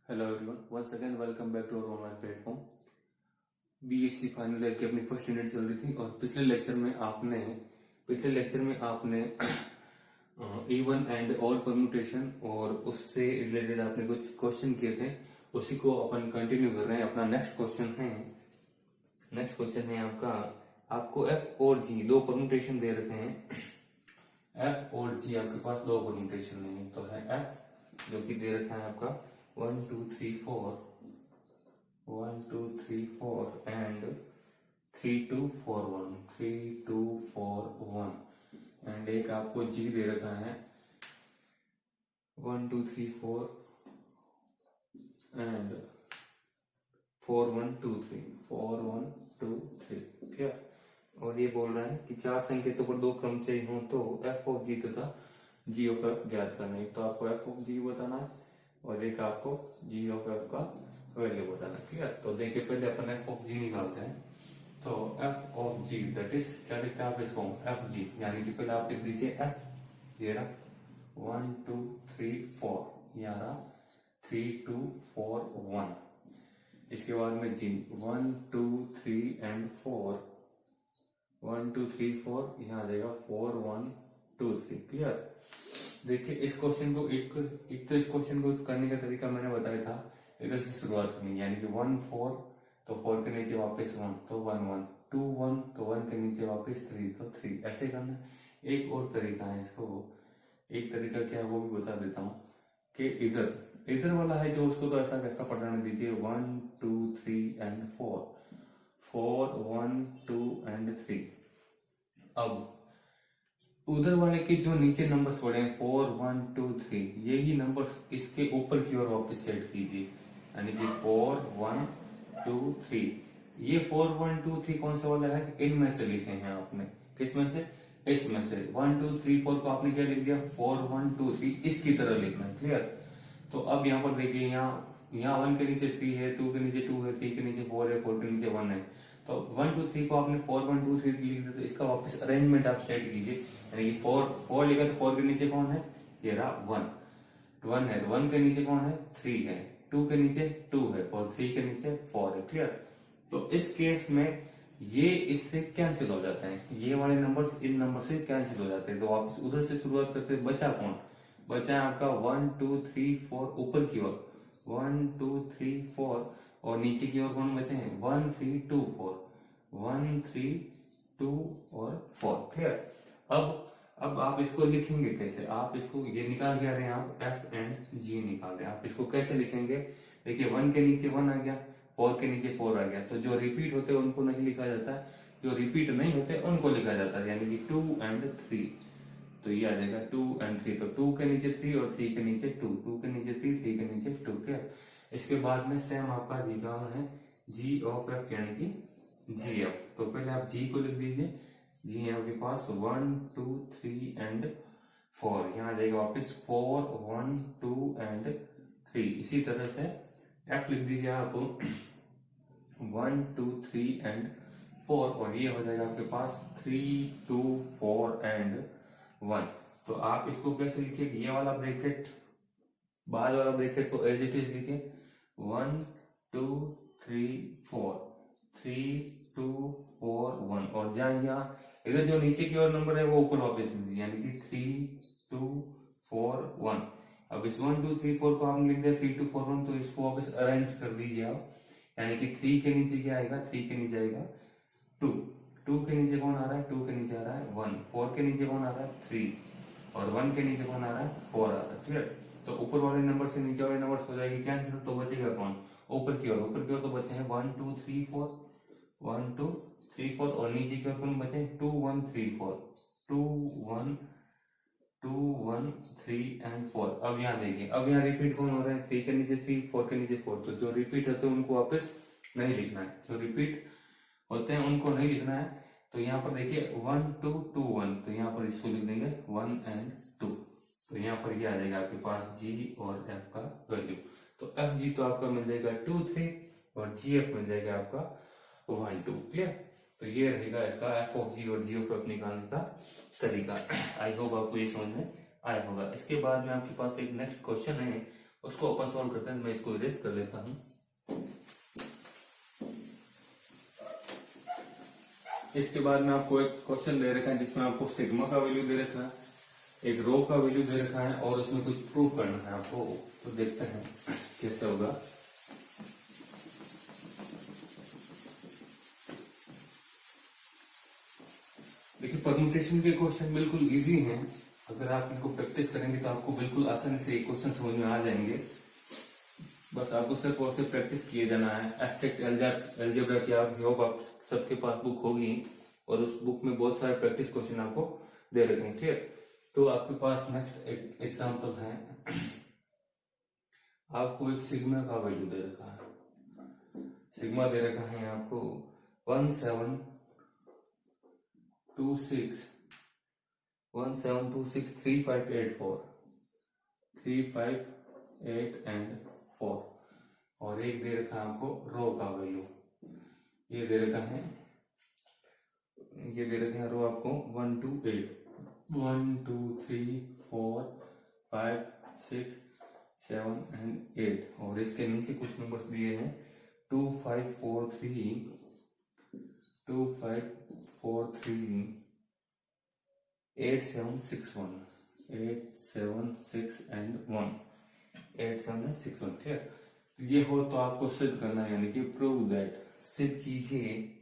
Hello everyone, once again welcome back to our online platform. BSc final year की अपनी first unit चल रही थी और पिछले लेक्चर में आपने इवन एंड ऑड परम्यूटेशन और उससे रिलेटेड आपने कुछ क्वेश्चन किए थे, उसी को अपन कंटिन्यू कर रहे हैं। अपना नेक्स्ट क्वेश्चन है आपको एफ और जी दो परम्यूटेशन दे रखे हैं। एफ और जी आपके पास दो परम्यूटेशन नहीं तो है एफ जो कि दे रखा है आपका 1 2 3 4 एंड 3 2 4 1 एंड एक आपको जी दे रखा है 1 2 3 4 एंड 4 1 2 3 ठीक है। और ये बोल रहा है कि चार संकेतों पर दो क्रम चाहिए हो तो एफ ऑफ जी तथा जी ऑफ एफ ज्ञात करना है। तो आपको एफ ऑफ जी बताना है और एक आपको जी ऑफ एफ का वैल्यू बताना है। ठीक है, तो देखिए पहले अपन एफ ऑफ जी निकालते हैं। तो F of G that is क्या लिखते हैं आप इसको एफ जी, यानी कि पहले आप लिख दीजिए एफ ये रहा 1 2 3 4 यहाँ रहा 3 2 4 1। इसके बाद में जी 1 2 3 एंड 4 1 2 3 4 यहाँ आ जाएगा 4 1 2 3। क्लियर। देखिए इस क्वेश्चन को एक तो इस क्वेश्चन को करने का तरीका मैंने बताया था, इधर से शुरुआत करनी, यानी कि 1 4 तो 4 के नीचे वापस 1 तो 1 1 2 1 तो 1 के नीचे वापस 3 तो 3 ऐसे करना है। एक और तरीका है इसको, एक तरीका क्या है वो भी बता देता हूँ कि इधर वाला है जो उसको तो ऐसा कैसा पढ़ाने दीजिए 1 2 3 एंड 4 1 2 एंड 3। अब उधर वाले के जो नीचे नंबर्स पड़े हैं 4 1 2 3 यही नंबर्स इसके ऊपर की ओर वापस सेट कीजिए, यानी कि 4 1 2 3। ये 4 1 2 3 कौन सा वाला है, इनमें से लिखे हैं आपने, किसमें से, इसमें से। 1 2 3 4 को आपने क्या लिख दिया 4 1 2 3 इसकी तरह लिखना है। क्लियर। तो अब यहाँ पर देखिए यहाँ 1 के नीचे 3 है, 2 के नीचे 2 है, 3 के नीचे 4 है, 4 के नीचे 1 है। तो 1 2 3 को आपने 4 1 2 3 लिख दिया, तो इसका वापस अरेंजमेंट आप सेट कीजिए, यानी कि 4 लिखा तो 4 के नीचे कौन है, ये रहा 1 है, 1 के नीचे कौन है 3 है, 2 के नीचे 2 है और 3 के नीचे 4 है। क्लियर। तो इस केस में ये इससे कैंसिल हो जाते हैं, ये वाले नंबर्स इन नंबर से कैंसिल हो जाते हैं। तो वापस उधर से शुरुआत करते हैं, बचा कौन, बचा है आपका 1 2 3 4 ऊपर की ओर 1 2 3 4 और नीचे की ओर कौन बचे हैं 1 3 2 4 1 3 2 और 4। क्लियर। अब आप इसको लिखेंगे कैसे, आप इसको ये निकाल के आ रहे हैं, आप एफ एंड जी निकाल रहे हैं, आप इसको कैसे लिखेंगे। देखिए 1 के नीचे 1 आ गया, 4 के नीचे 4 आ गया, तो जो रिपीट होते हैं उनको नहीं लिखा जाता है, जो रिपीट नहीं होते उनको लिखा जाता है, यानी कि 2 एंड 3। तो ये आ जाएगा 2 एंड 3, तो 2 के नीचे 3 और 3 के नीचे 2, 2 के नीचे 3 3 के नीचे 2। क्लियर। इसके बाद में सेम आपका निकालना है जी ऑफ एफ, यानी कि जी एफ। तो पहले आप जी को लिख दीजिए, जी है आपके पास 1 2 3 एंड 4, यहाँ आ जाएगा वापिस 4 1 2 एंड 3। इसी तरह से एफ लिख दीजिए आप 1 2 3 एंड 4 और ये हो जाएगा आपके पास 3 2 4 एंड 1। तो आप इसको कैसे लिखिए, ये वाला ब्रैकेट बाद वाला ब्रैकेट तो एज इट इज लिखिए 1 2 3 4 3 2 4 1 और जहां यहाँ इधर जो नीचे की ओर नंबर है वो ऊपर वापस लिख दीजिए, यानी कि 3 2 4 1। अब इस 1 2 3 4 को आपने लिख दिया 3 2 4 1, तो इसको वापस अरेंज कर दीजिए आप, यानी कि 3 के नीचे क्या आएगा, 3 के नीचे आएगा 2, 2 के नीचे कौन आ रहा है, 2 के नीचे आ रहा है 1, 4 के नीचे कौन आ रहा है 3 और 1 के नीचे कौन आ रहा है 4 आ रहा है। क्लियर। तो ऊपर वाले नंबर से नीचे वाले नंबर हो जाएगी कैंसिल, तो बचेगा कौन ऊपर की ओर तो बचे हैं 1 2 3 4 1 2 3 4 और नीचे की ओर कौन बचे 2 1 3 4 2 1 2 1 3 एंड 4। अब यहाँ देखिए, अब यहाँ रिपीट कौन हो रहा है 3 के नीचे 3 4 के नीचे 4, तो जो रिपीट होते हैं उनको वापस नहीं लिखना है, जो रिपीट होते हैं उनको नहीं लिखना है। तो यहाँ पर देखिए 1 2 2 1, तो यहाँ पर इसको लिख देंगे 1 एंड 2, तो यहाँ पर ये आ जाएगा आपके पास जी और एफ का वैल्यू। तो एफ जी तो आपका मिल जाएगा 2 3 और जी एफ मिल जाएगा आपका 1 2। क्लियर। तो ये रहेगा इसका एफ ऑफ जी और जी ऑफ एफ निकालने का तरीका। आई होप आपको ये समझ में आया होगा। इसके बाद में आपके पास एक नेक्स्ट क्वेश्चन है, उसको अपन सॉल्व करते हैं। मैं इसको इरेज कर लेता हूं। इसके बाद में आपको एक क्वेश्चन दे रखा है जिसमें आपको सिग्मा का वैल्यू दे रखा है, एक रो का वैल्यू दे रखा है और उसमें कुछ प्रूव करना है आपको। तो देखते हैं कैसे होगा। देखिए परम्यूटेशन के क्वेश्चन बिल्कुल इजी हैं। अगर आप इनको प्रैक्टिस करेंगे तो आपको बिल्कुल आसानी से ये क्वेश्चन समझ में आ जाएंगे। बस आपको सिर्फ और सिर्फ प्रैक्टिस किए जाना है। एब्स्ट्रैक्ट अलजेब्रा की आप सबके पास बुक होगी और उस बुक में बहुत सारे प्रैक्टिस क्वेश्चन आपको दे रखे हैं। क्लियर? तो आपके पास नेक्स्ट एक एग्जांपल है। आपको एक सिग्मा का वैल्यू दे रखा है। सिग्मा दे रखा है आपको 17263584 358 एंड 4 और एक दे रखा है आपको रो का वैल्यू। ये दे रखा है रो आपको 1 2 8 1 2 3 4 5 6 7 एंड 8 और इसके नीचे कुछ नंबर्स दिए हैं 2 5 4 3 2 5 4 3 8 7 6 1 8 7 6 एंड 1 8 7 एंड 6 1। ठीक है? ये हो तो आपको सिद्ध करना है, यानी कि प्रूव दैट। सिद्ध कीजिए,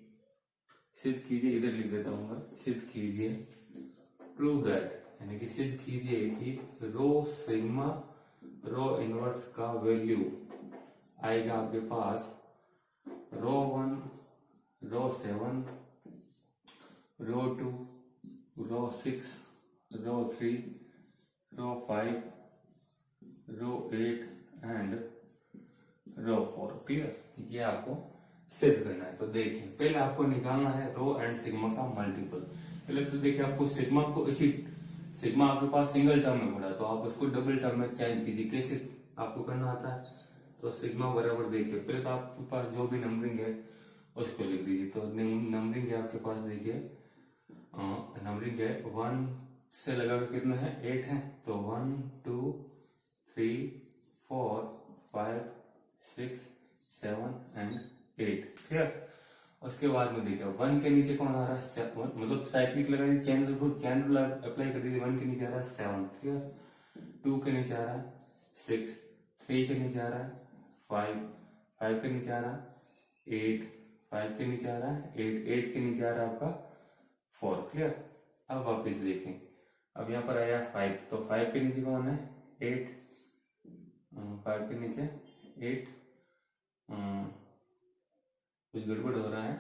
इधर लिख देता हूँ, सिद्ध कीजिए, प्रूव दैट, यानी कि सिद्ध कीजिए कि रो सिग्मा रो इनवर्स का वैल्यू आएगा आपके पास रो 1 रो 7 रो 2 रो 6 रो 3 रो 5 रो 8 एंड रो 4। क्लियर? ये आपको सिद्ध करना है। तो देखिए पहले आपको निकालना है रो एंड सिग्मा का मल्टीपल। पहले तो देखिए आपको सिग्मा आपके पास सिंगल टर्म में पड़ा तो आप उसको डबल टर्म में चेंज कीजिए। कैसे आपको करना आता है? तो सिग्मा बराबर देखिए पहले तो आपके पास जो भी नंबरिंग है उसको लिख दीजिए। तो नंबरिंग है आपके पास, देखिए नंबरिंग है 1 से लगाकर कितना है 8 है। तो 1 2 3 4 5 6 7 एंड 8। ठीक है? उसके बाद में देखिए 1 के नीचे कौन आ रहा है 7, मतलब साइक्लिक लगा दी, चैन रूल अप्लाई कर दीजिए। 1 के नीचे आ रहा है 7। ठीक है? 2 के नीचे आ रहा है 6, 3 के नीचे आ रहा है 5 के नीचे आ रहा है 8, 5 के नीचे आ रहा है 8 के नीचे आ रहा है आपका 4। क्लियर? अब वापिस देखें, अब यहाँ पर आया 5, तो 5 के नीचे कौन है 8, 5 के नीचे 8, कुछ गड़बड़ हो रहा है।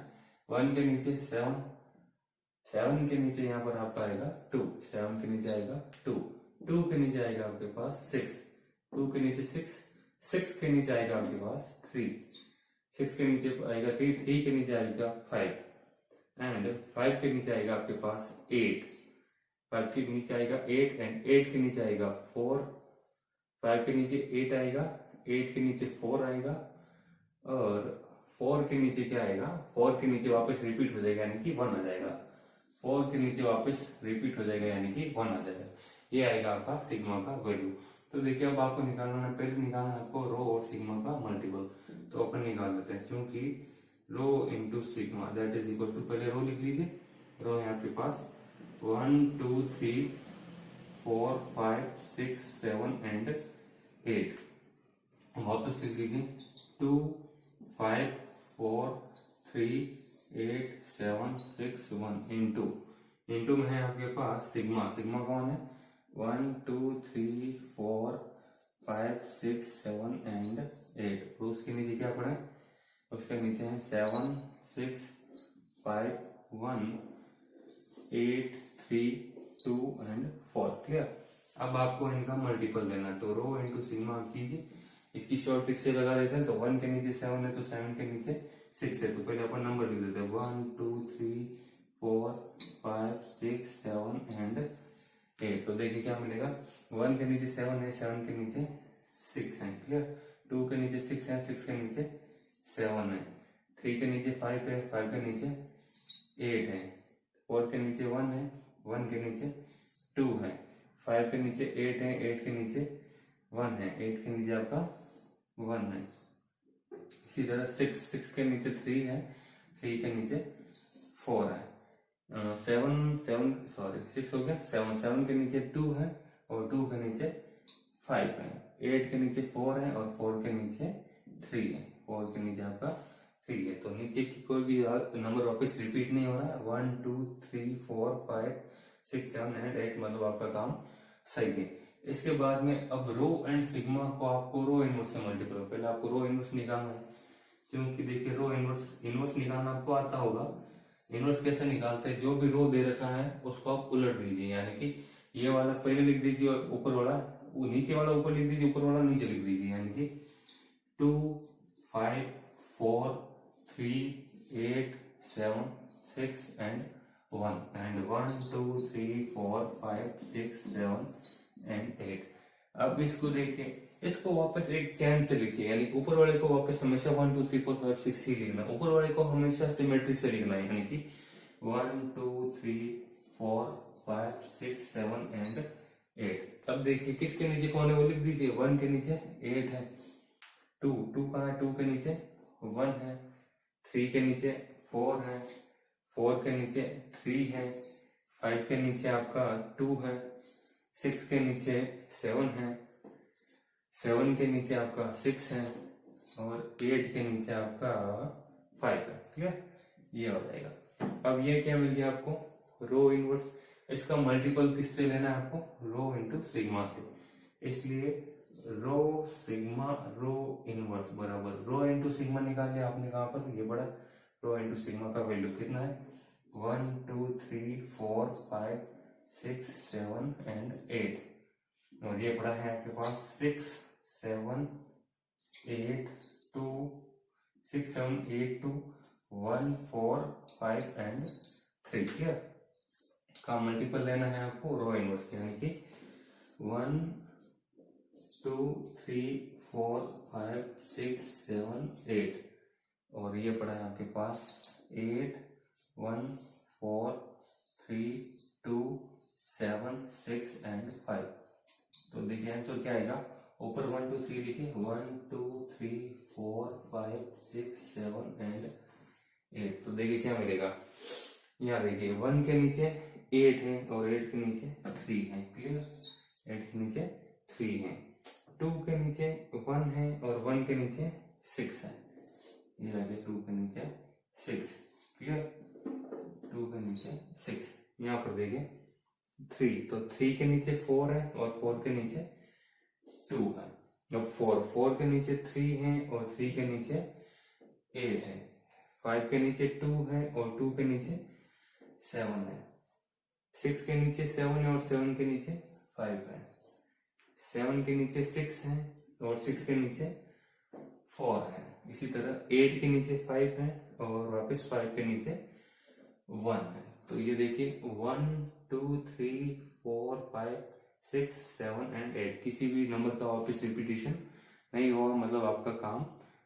1 के नीचे 7, 7 के नीचे यहाँ पर आपका आएगा 2, 7 के नीचे आएगा 2, 2 के नीचे आएगा आपके पास 6, 2 के नीचे 6, 6 के नीचे आएगा आपके पास 3, 6 के नीचे आएगा 3, 3 के नीचे आएगा 5 एंड 5 के नीचे आएगा आपके पास 8, 5 के नीचे आएगा 8 एंड 8 के नीचे आएगा 4, 5 के नीचे 8 आएगा, 8 के नीचे 4 आएगा और 4 के नीचे क्या आएगा, 4 के नीचे वापस रिपीट हो जाएगा यानी कि 1 आ जाएगा। 4 के नीचे वापस रिपीट हो जाएगा यानी कि 1 आ जाएगा। ये आएगा आपका सिग्मा का वैल्यू। तो देखिए अब आपको निकालना है, पहले निकालना है आपको रो और सिग्मा का मल्टीपल। तो अपन निकाल लेते हैं, क्योंकि row into sigma that is equal to, पहले रो लिख लीजिए। रो है आपके पास 1 2 3 4 5 6 7 एंड 8। वापस लिख लीजिए 2 5 4 3 8 7 6 1 इंटू में है आपके पास सिग्मा कौन है 1 2 3 4 5 6 7 एंड 8। तो उसके नीचे क्या पड़ा है, उसके नीचे है 7 6 5 1 8 3 2 एंड 4। क्लियर? अब आपको इनका मल्टीपल लेना है, तो रो इंटू सिग्मा कीजिए। इसकी शॉर्ट ट्रिक से लगा देते हैं। तो 1 के नीचे 7 है तो 7 के नीचे 6 है, तो पहले अपन नंबर लिख देते हैं 1 2 3 4 5 6 7 एंड 8। तो देखिए क्या मिलेगा, 1 के नीचे 7 है, 7 के नीचे 6 है। क्लियर? 2 के नीचे 6 है, 6 के नीचे 7 है, 3 के नीचे 5 है, 5 के नीचे 8 है, 4 के नीचे 1 है, 1 के नीचे 2 है, 5 के नीचे 8 है, 8 के नीचे 1 है, 8 के नीचे आपका 1 है। इसी तरह 6 के नीचे 3 है, 3 के नीचे 4 है। 6 हो गया, 7 के नीचे 2 है और 2 के नीचे 5 है। 8 के नीचे 4 है और 4 के नीचे 3 है, 4 के नीचे आपका 3 है। तो नीचे की कोई भी नंबर वापस रिपीट नहीं हो रहा है। 1 2 3 4 5 6 7 एंड 8, मतलब आपका काम सही है। इसके बाद में अब रो एंड सिग्मा को आपको रो इनवर्स से मल्टीप्लाई, पहले आपको रो इनवर्स निकालना है, क्योंकि देखिए रो इनवर्स निकालना आपको आता होगा। इनवर्स कैसे निकालते हैं, जो भी रो दे रखा है उसको आप उलट दीजिए, यानी कि ये वाला पहले लिख दीजिए और ऊपर वाला, नीचे वाला ऊपर लिख दीजिए, ऊपर वाला नीचे लिख दीजिए, यानी कि 2 5 4 3 8 7 6 एंड 1 एंड 1 2 3 4 5 6 7 एंड 8। अब इसको देखिए, इसको वापस एक चैन से लिखिए, यानी ऊपर वाले को वापस हमेशा 1 2 3 4 5 6 ही लिखना, ऊपर वाले को हमेशा सिमेट्री से लिखना है, यानी कि 1 2 3 4 5 6 7 एंड 8। अब देखिए किसके नीचे कौन है वो लिख दीजिए। 1 के नीचे 8 है, 2 कहाँ है, 2 के नीचे 1 है, 3 के नीचे 4 है, 4 के नीचे 3 है, 5 के नीचे आपका 2 है, 6 के नीचे 7 है, 7 के नीचे आपका 6 है और 8 के नीचे आपका 5 है। ठीक है, ये हो जाएगा। अब ये क्या मिल गया आपको, रो इनवर्स। इसका मल्टीपल किससे लेना है आपको, रो इंटू सिग्मा से, इसलिए रो सिग्मा रो इनवर्स बराबर रो इंटू सिग्मा निकाल लिया आपने कहां पर, ये बड़ा रो इंटू सिग्मा का वैल्यू कितना है 1 2 3 4 5 6 7 एंड 8 और ये बड़ा है आपके पास 6 7 8 2 6 7 8 2 1 4 5 एंड 3। ठीक है, का मल्टीपल लेना है आपको रो इनवर्स, यानी कि 1 2 3 4 5 6 7 8 और ये पड़ा है आपके पास 8 1 4 3 2 7 6 एंड 5। तो देखिए आंसर क्या आएगा, ऊपर 1 2 3 लिखिए, 1 2 3 4 5 6 7 एंड 8। तो देखिए क्या मिलेगा, यहाँ देखिए 1 के नीचे 8 है और 8 के नीचे 3 है, क्लियर, 8 के नीचे 3 है, 2 के नीचे 1 है और 1 के नीचे 6 है, ये आ गया 2 के नीचे 6, क्लियर, 2 के नीचे 6। यहाँ पर देखिए 3, तो 3 के नीचे 4 है और 4 के नीचे 2 है। अब 4 के नीचे 3 है और 3 के नीचे 8 है, 5 के नीचे 2 है और 2 के नीचे 7 है, 6 के नीचे 7 है और 7 के नीचे 5 है, 7 के नीचे 6 है और 6 के नीचे 4 है। इसी तरह 8 के नीचे 5 है और वापस 5 के नीचे 1 है। तो ये देखिए 1 2 3 4 5 6 7 एंड 8, किसी भी नंबर का वापस रिपीटेशन नहीं हुआ, मतलब आपका काम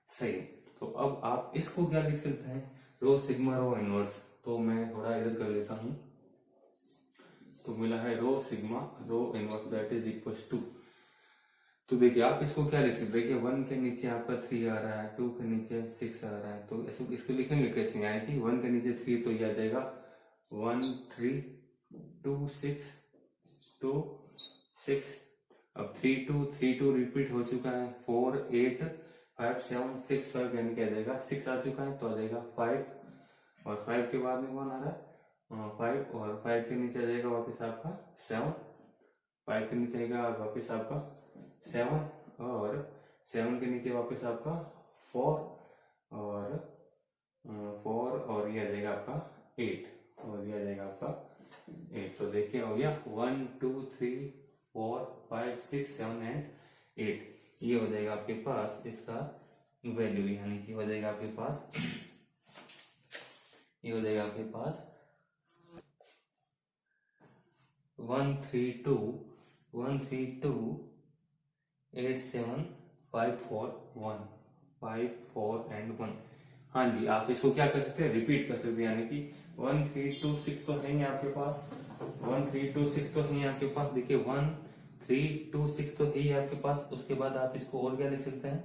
सही। तो अब आप इसको क्या लिख सकते हैं, रो सिग्मा रो इनवर्स। तो मैं थोड़ा इधर कर लेता हूं, तो मिला है row sigma row inverse that is equal to, तो देखिए आप इसको क्या लिख सकते हैं, देखिए 1 के नीचे आपका 3 आ रहा है, 2 के नीचे 6 आ रहा है, तो इसको लिखेंगे कैसे, यानी कि 1 के नीचे 3 तो ये आ जाएगा 1 3 2 6 2 6। अब 3 2 रिपीट हो चुका है, 4 8 5 7 6 5 यानी क्या आ जाएगा 6 आ चुका है, तो आ जाएगा 5 और 5 के बाद में कौन आ रहा है 5 और 5 के नीचे आ जाएगा वापस आपका 7, 5 के नीचे आएगा वापस आपका 7 और 7 के नीचे वापस आपका 4 और ये आ जाएगा आपका 8 और ये आ जाएगा आपका 8। तो देखिए हो गया 1 2 3 4 5 6 7 एंड 8, ये हो जाएगा आपके पास इसका वैल्यू, यानी कि हो जाएगा आपके पास ये हो जाएगा आपके पास 1 3 2 8 7 5 4 1 5 4 एंड 1। हाँ जी, आप इसको क्या कर सकते हैं, रिपीट कर सकते हैं, यानी कि 1 3 2 6 तो है ही आपके पास, 1 3 2 6 तो है ही आपके पास। देखिए 1 3 2 6 तो है ही आपके पास। उसके बाद आप इसको और क्या लिख सकते हैं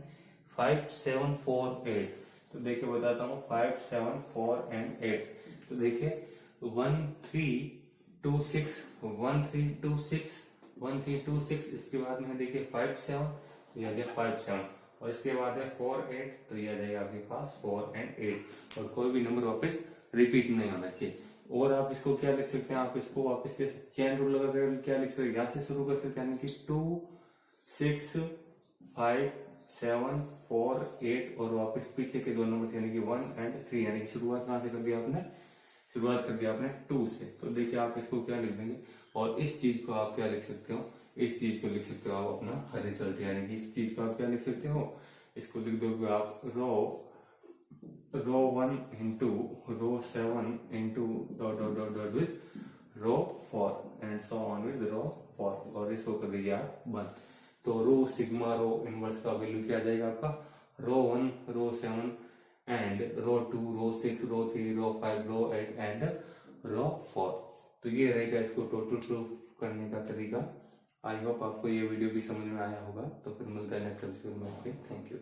5 7 4 8। तो देखिए बताता हूँ 5 7 4 एंड 8। तो देखिए 1 3 2 6 1 3 2 6 1 3 2 6। इसके बाद में देखिए 5 7 तो ये आ गया 5 7 और इसके बाद है 4 8 तो ये आ जाएगा आपके पास 4 एंड 8 और कोई भी नंबर वापस रिपीट नहीं होना चाहिए। और आप इसको क्या लिख सकते हैं, आप इसको वापस कैसे चेन रूल लगा कर क्या लिख सकते हैं, यहाँ से शुरू कर सकते हैं यानी कि 2 6 5 7 4 8 और वापस पीछे के दो नंबर यानी कि 1 एंड 3 यानी कि शुरुआत कहां से कर दिया आपने, शुरुआत कर दिया आपने 2 से। तो देखिए आप इसको क्या लिख देंगे और इस चीज को आप क्या लिख सकते हो, इस चीज को लिख सकते हो आप अपना रिजल्ट यानी कि इस चीज को आप क्या लिख सकते हो, इसको लिख दोगे आप row 1 into row 7 into dot dot dot dot with row 4 and so on with row 4 और इसको कर दीजिए आप 1। तो रो सिग्मा रो इनवर्स का वैल्यू क्या आ जाएगा आपका रो 1 रो 7 and row 2 row 6 row 3 row 5 row 8 and रो 4। तो ये रहेगा इसको टोटल प्रूफ करने का तरीका। आई होप आपको ये वीडियो भी समझ में आया होगा। तो फिर मिलता है नेक्स्ट वीडियो में। Thank you.